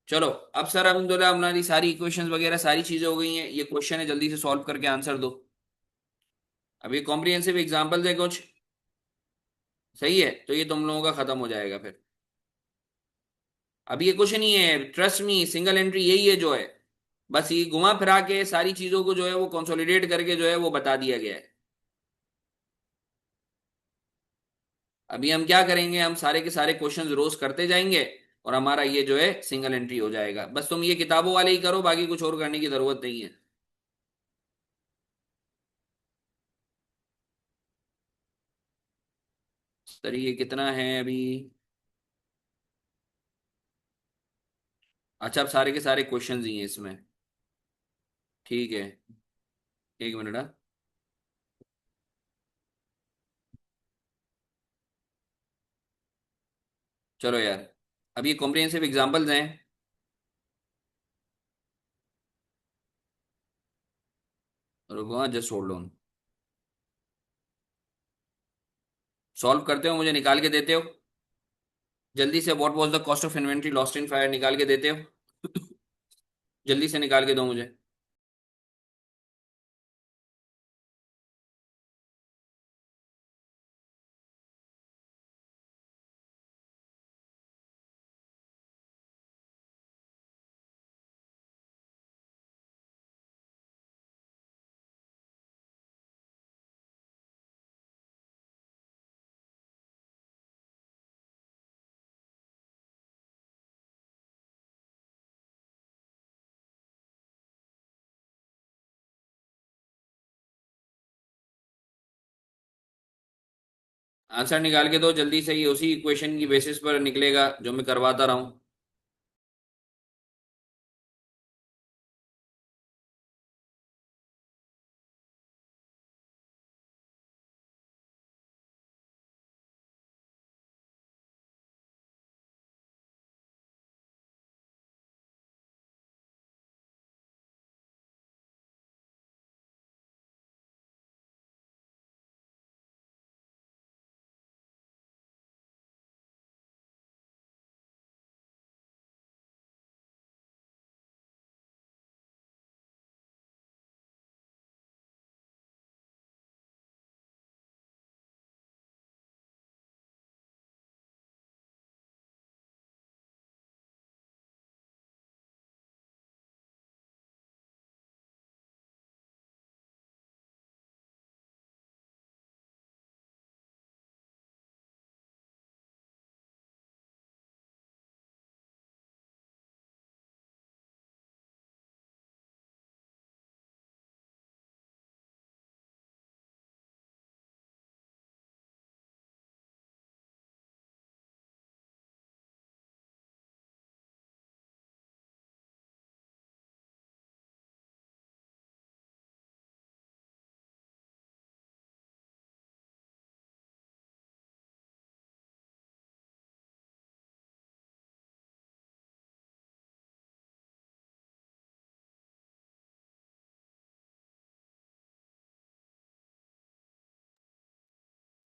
चलो, अब सर अल्हम्दुलिल्लाह हमारी सारी इक्वेशंस वगैरह सारी चीजें हो गई हैं, ये क्वेश्चन है, जल्दी से सॉल्व करके आंसर दो। अब ये कॉम्प्रिहेंसिव एग्जांपल्स है कुछ, सही है, तो ये तुम लोगों का खत्म हो जाएगा फिर। अब ये कुछ नहीं है, ट्रस्ट मी, सिंगल एंट्री यही है जो है, बस ये घुमा फिरा के सारी चीजों को जो है वो कंसोलिडेट करके जो है वो बता दिया गया है। अभी हम क्या करेंगे, हम सारे के सारे क्वेश्चंस रोज करते जाएंगे, और हमारा ये जो है सिंगल एंट्री हो जाएगा। बस तुम ये किताबों वाले ही करो, बाकी कुछ और करने की जरूरत नहीं है। सर ये कितना है अभी? अच्छा, अब सारे के सारे क्वेश्चंस ही हैं इसमें, ठीक है, एक मिनट, हाँ। चलो यार, अब ये कॉम्प्रिहेंसिव एग्जांपल्स हैं। रुको, हाँ जस्ट होल्ड ऑन। सॉल्व करते हो, मुझे निकाल के देते हो जल्दी से, what was the cost of inventory lost in fire, निकाल के देते हो? जल्दी से निकाल के दो मुझे। आंसर निकाल के दो जल्दी से, ये उसी इक्वेशन की बेसिस पर निकलेगा जो मैं करवाता रहा हूँ।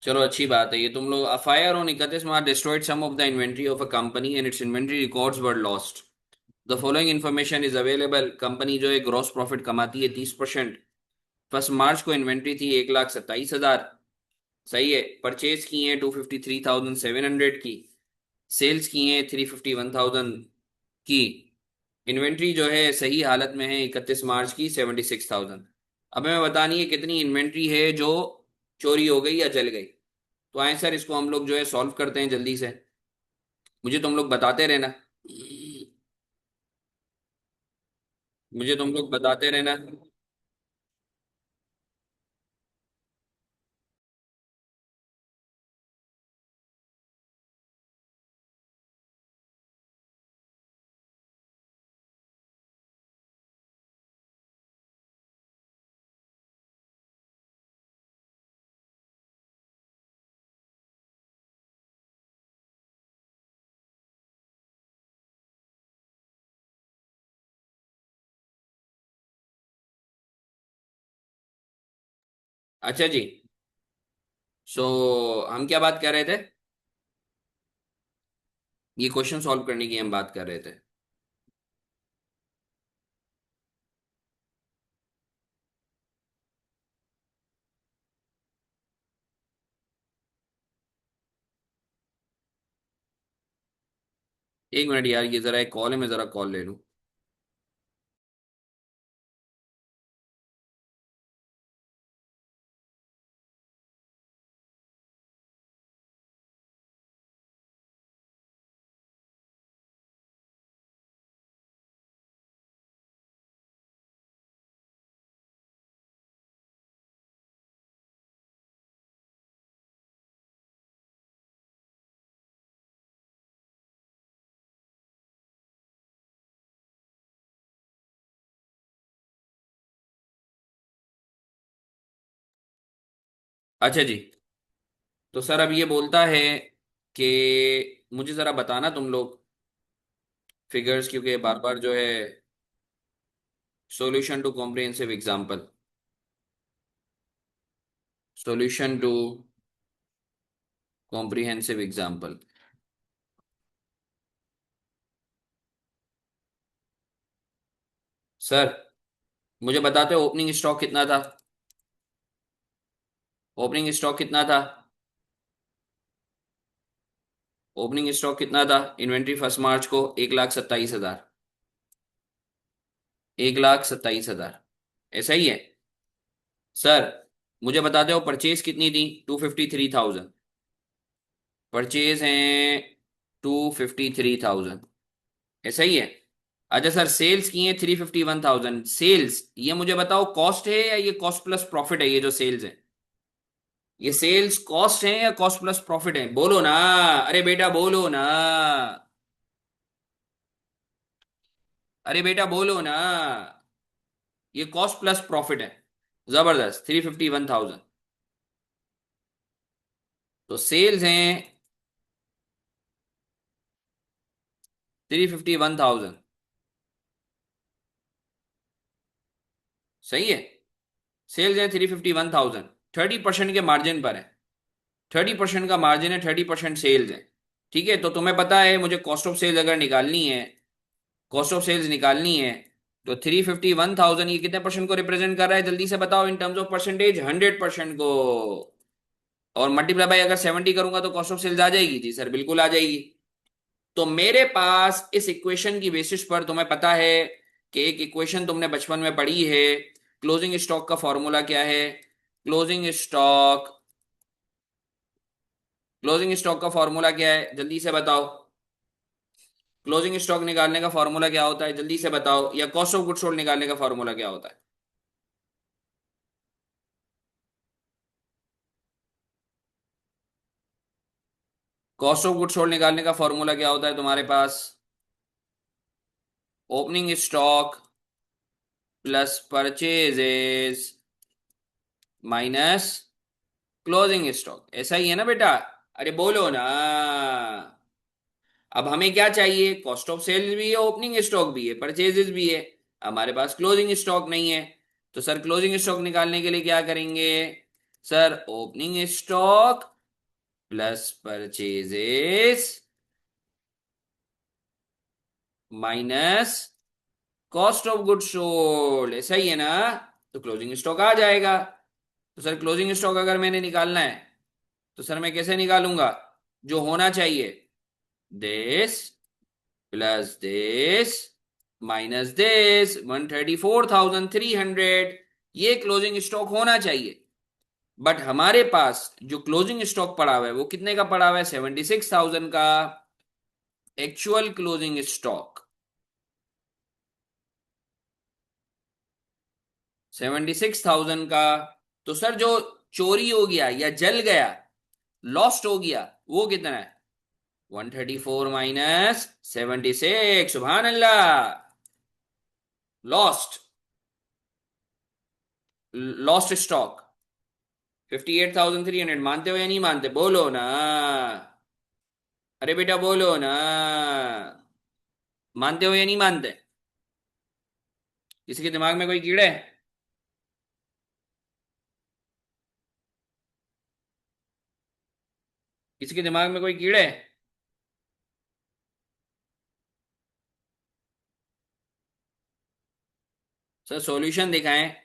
चलो अच्छी बात है ये। तुम लोग, a fire on 31 March destroyed some of the inventory of a company and its inventory records were lost. The following information is available. Company जो है ग्रॉस प्रॉफिट कमाती है 30%। 1 मार्च को इन्वेंट्री थी 1,27,000। सही है। परचेज की है 253,700 की। सेल्स की है 351,000 की। इन्वेंट्री जो है सही हालत में है 31 मार्च की 76,000। अब हमें बतानी है कितनी इन्वेंट्री है जो चोरी हो गई या जल गई। तो आए सर, इसको हम लोग जो है सॉल्व करते हैं जल्दी से। मुझे तुम लोग बताते रहना। मुझे तुम लोग बताते रहना। अच्छा जी। सो हम क्या बात कर रहे थे? ये क्वेश्चन सॉल्व करने की हम बात कर रहे थे। एक मिनट यार, ये जरा एक कॉल है, मैं जरा कॉल ले लूँ। अच्छा जी। तो सर अब ये बोलता है कि मुझे जरा बताना तुम लोग फिगर्स, क्योंकि बार बार जो है solution to comprehensive example, solution to comprehensive example. Sir मुझे बताते हो ओपनिंग स्टॉक कितना था? ओपनिंग स्टॉक कितना था? ओपनिंग स्टॉक कितना था इन्वेंट्री 1 मार्च को? 1,27,000। 1,27,000, ऐसा ही है। सर मुझे बताते हो परचेज कितनी थी? 253,000। परचेज हैं 253,000, ऐसा ही है। अच्छा सर, सेल्स की है 351,000। सेल्स, ये मुझे बताओ कॉस्ट है या ये कॉस्ट प्लस प्रॉफिट है? ये जो सेल्स है, ये सेल्स कॉस्ट है या कॉस्ट प्लस प्रॉफिट है? बोलो ना। अरे बेटा बोलो ना। अरे बेटा बोलो ना। ये कॉस्ट प्लस प्रॉफिट है। जबरदस्त, 351,000। तो सेल्स हैं 351,000। सही है। सेल्स है 351,000। 30% के मार्जिन पर है। 30% का मार्जिन है, 30% सेल्स है। ठीक है, तो तुम्हें पता है मुझे कॉस्ट ऑफ सेल्स अगर निकालनी है, कॉस्ट ऑफ सेल्स निकालनी है, तो 351,000 ये कितने परसेंट को रिप्रेजेंट कर रहा है जल्दी से बताओ इन टर्म्स ऑफ परसेंटेज? 100% को। और मल्टीप्लाई बाय अगर 70 करूंगा तो कॉस्ट ऑफ सेल्स आ जाएगी? जी सर बिल्कुल आ जाएगी। तो मेरे पास इस इक्वेशन की बेसिस पर, तुम्हें पता है कि एक इक्वेशन तुमने बचपन में पढ़ी है, क्लोजिंग स्टॉक का फॉर्मूला क्या है? क्लोजिंग स्टॉक, क्लोजिंग स्टॉक का फॉर्मूला क्या है जल्दी से बताओ? क्लोजिंग स्टॉक निकालने का फॉर्मूला क्या होता है जल्दी से बताओ? या कॉस्ट ऑफ गुड्स सोल्ड निकालने का फॉर्मूला क्या होता है? कॉस्ट ऑफ गुड्स सोल्ड निकालने का फॉर्मूला क्या होता है तुम्हारे पास? Opening stock plus purchases minus closing stock, ऐसा ही है ना बेटा? अरे बोलो ना। अब हमें क्या चाहिए? कॉस्ट ऑफ सेल्स भी है, ओपनिंग स्टॉक भी है, परचेजेस भी है। हमारे पास क्लोजिंग स्टॉक नहीं है। तो सर क्लोजिंग स्टॉक निकालने के लिए क्या करेंगे? Sir opening stock plus purchases minus cost of goods sold, ऐसा ही है ना? तो क्लोजिंग स्टॉक आ जाएगा। तो सर क्लोजिंग स्टॉक अगर मैंने निकालना है तो सर मैं कैसे निकालूंगा? जो होना चाहिए, this plus this minus this, 134,300, ये क्लोजिंग स्टॉक होना चाहिए। बट हमारे पास जो क्लोजिंग स्टॉक पड़ा हुआ है वो कितने का पड़ा हुआ है? 76,000 का। एक्चुअल क्लोजिंग स्टॉक 76,000 का। तो सर जो चोरी हो गया या जल गया, लॉस्ट हो गया, वो कितना है? 134 माइनस 76, सुभान अल्लाह। Lost, lost stock 58,300। मानते हो या नहीं मानते? बोलो ना, अरे बेटा बोलो ना, मानते हो या नहीं मानते? किसी के दिमाग में कोई कीड़े? किसी के दिमाग में कोई कीड़े? सर सॉल्यूशन दिखाएं।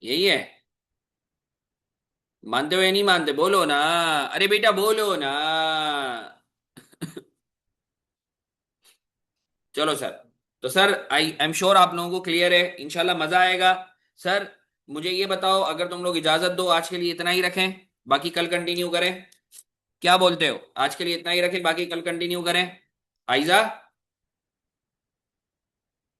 यही है? मानते हो या नहीं मानते? बोलो ना, अरे बेटा बोलो ना। चलो सर। तो सर आई एम श्योर आप लोगों को क्लियर है, इंशाल्लाह मजा आएगा। सर मुझे ये बताओ, अगर तुम लोग इजाजत दो आज के लिए इतना ही रखें, बाकी कल कंटिन्यू करें? क्या बोलते हो? आज के लिए इतना ही रखें, बाकी कल कंटिन्यू करें? आइजा,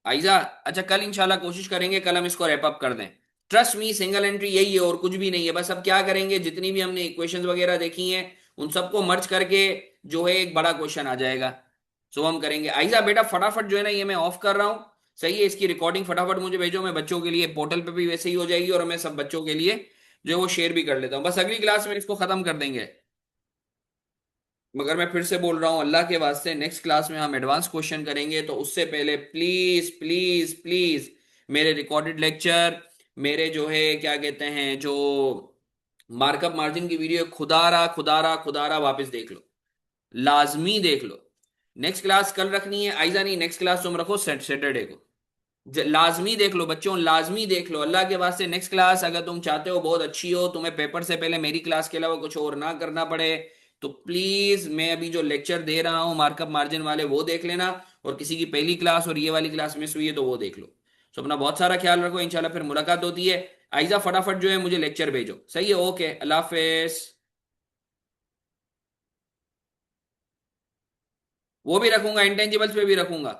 आइजा, अच्छा कल इंशाल्लाह कोशिश करेंगे, कल हम इसको रैप अप कर दें। ट्रस्ट मी, सिंगल एंट्री यही है और कुछ भी नहीं है। बस अब क्या करेंगे, जितनी भी हमने इक्वेशंस वगैरह देखी हैं उन सबको मर्ज करके जो है एक बड़ा क्वेश्चन आ जाएगा। सो हम करेंगे। आइजा बेटा फटाफट जो है ना, ये मैं ऑफ कर रहा हूँ, सही है? इसकी रिकॉर्डिंग फटाफट मुझे भेजो, मैं बच्चों के लिए पोर्टल पे भी वैसे ही हो जाएगी और मैं सब बच्चों के लिए जो है वो शेयर भी कर लेता हूँ। बस अगली क्लास में इसको खत्म कर देंगे। मगर मैं फिर से बोल रहा हूं, अल्लाह के वास्ते नेक्स्ट क्लास में हम एडवांस क्वेश्चन करेंगे, तो उससे पहले प्लीज प्लीज प्लीज मेरे रिकॉर्डेड लेक्चर, मेरे जो है क्या कहते हैं, जो मार्कअप मार्जिन की वीडियो, खुदारा खुदारा खुदारा वापस देख लो, लाजमी देख लो। नेक्स्ट क्लास कल रखनी है आइजा, नहीं नेक्स्ट क्लास तुम रखो सैटरडे को। लाजमी देख लो बच्चों, लाजमी देख लो अल्लाह के वास्ते। नेक्स्ट क्लास अगर तुम चाहते हो बहुत अच्छी हो, तुम्हें पेपर से पहले मेरी क्लास के अलावा कुछ और ना करना पड़े, तो प्लीज मैं अभी जो लेक्चर दे रहा हूं मार्कअप मार्जिन वाले वो देख लेना, और किसी की पहली क्लास और ये वाली क्लास मिस हुई है तो वो देख लो। तो अपना बहुत सारा ख्याल रखो, इंशाल्लाह फिर मुलाकात होती है। आइजा फटाफट जो है मुझे लेक्चर भेजो, सही है? ओके, अल्लाह हाफिज। वो भी रखूंगा, इंटेंजिबल्स पे भी रखूंगा।